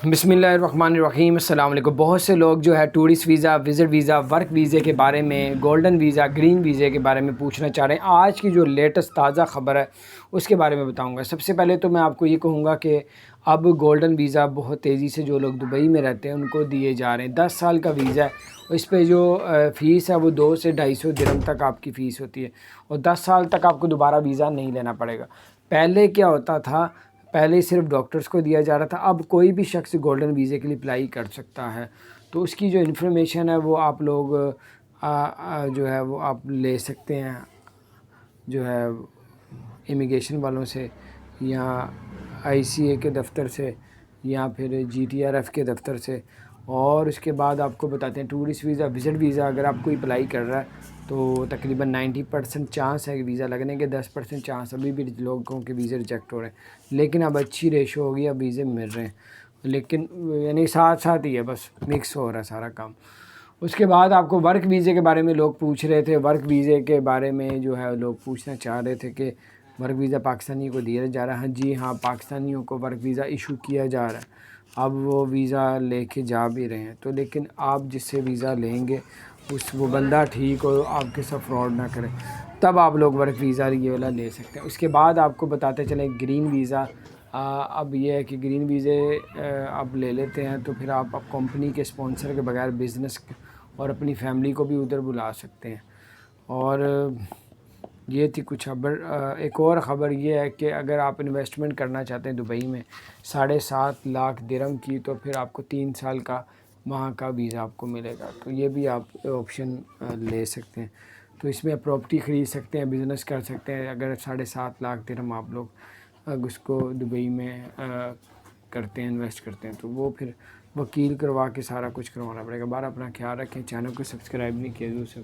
بسم اللہ الرحمن الرحیم۔ السلام علیکم۔ بہت سے لوگ جو ہے tourist visa, visit visa, work ویزے کے بارے میں، گولڈن ویزا، گرین ویزے کے بارے میں پوچھنا چاہ رہے ہیں۔ آج کی جو لیٹسٹ تازہ خبر ہے اس کے بارے میں بتاؤں گا۔ سب سے پہلے تو میں آپ کو یہ کہوں گا کہ اب گولڈن ویزا بہت تیزی سے جو لوگ دبئی میں رہتے ہیں ان کو دیے جا رہے ہیں۔ 10 سال کا ویزا ہے، اس پہ جو فیس ہے وہ 200 سے 250 درہم تک آپ کی فیس ہوتی ہے، اور 10 سال تک آپ کو دوبارہ ویزا نہیں لینا پڑے گا۔ پہلے کیا ہوتا تھا، پہلے صرف ڈاکٹرز کو دیا جا رہا تھا، اب کوئی بھی شخص گولڈن ویزے کے لیے اپلائی کر سکتا ہے۔ تو اس کی جو انفارمیشن ہے وہ آپ لوگ جو ہے وہ آپ لے سکتے ہیں، جو ہے امیگریشن والوں سے، یا آئی سی اے کے دفتر سے، یا پھر جی ٹی آر ایف کے دفتر سے۔ اور اس کے بعد آپ کو بتاتے ہیں ٹورسٹ ویزا، وزٹ ویزا اگر آپ کوئی اپلائی کر رہا ہے تو تقریباً 90% چانس ہے کہ ویزا لگنے کے، 10% چانس ابھی بھی لوگوں کے ویزے ریجیکٹ ہو رہے ہیں۔ لیکن اب اچھی ریشو ہو گئی، اب ویزے مل رہے ہیں، لیکن یعنی ساتھ ساتھ ہی ہے، بس مکس ہو رہا ہے سارا کام۔ اس کے بعد آپ کو ورک ویزے کے بارے میں لوگ پوچھ رہے تھے۔ ورک ویزے کے بارے میں جو ہے لوگ پوچھنا چاہ رہے تھے کہ ورک ویزا پاکستانیوں کو دیا جا رہا ہے۔ جی ہاں، پاکستانیوں کو ورک ویزا ایشو کیا جا رہا ہے، اب وہ ویزا لے کے جا بھی رہے ہیں۔ تو لیکن آپ جس سے ویزا لیں گے وہ بندہ ٹھیک ہو، آپ کے ساتھ فراڈ نہ کرے، تب آپ لوگ ورک ویزا یہ والا لے سکتے ہیں۔ اس کے بعد آپ کو بتاتے چلیں گرین ویزا۔ اب یہ ہے کہ گرین ویزے اب لے لیتے ہیں تو پھر آپ کمپنی کے اسپانسر کے بغیر بزنس اور اپنی فیملی کو بھی ادھر بلا سکتے ہیں۔ اور یہ تھی کچھ خبر۔ ایک اور خبر یہ ہے کہ اگر آپ انویسٹمنٹ کرنا چاہتے ہیں دبئی میں 7.5 لاکھ درہم کی، تو پھر آپ کو 3 سال کا وہاں کا ویزا آپ کو ملے گا، تو یہ بھی آپ آپشن لے سکتے ہیں۔ تو اس میں پراپرٹی خرید سکتے ہیں، بزنس کر سکتے ہیں۔ اگر 7.5 لاکھ درہم آپ لوگ اس کو دبئی میں کرتے ہیں، انویسٹ کرتے ہیں، تو وہ پھر وکیل کروا کے سارا کچھ کروانا پڑے گا۔ بارہ اپنا خیال رکھیں، چینل کو سبسکرائب نہیں کیا تو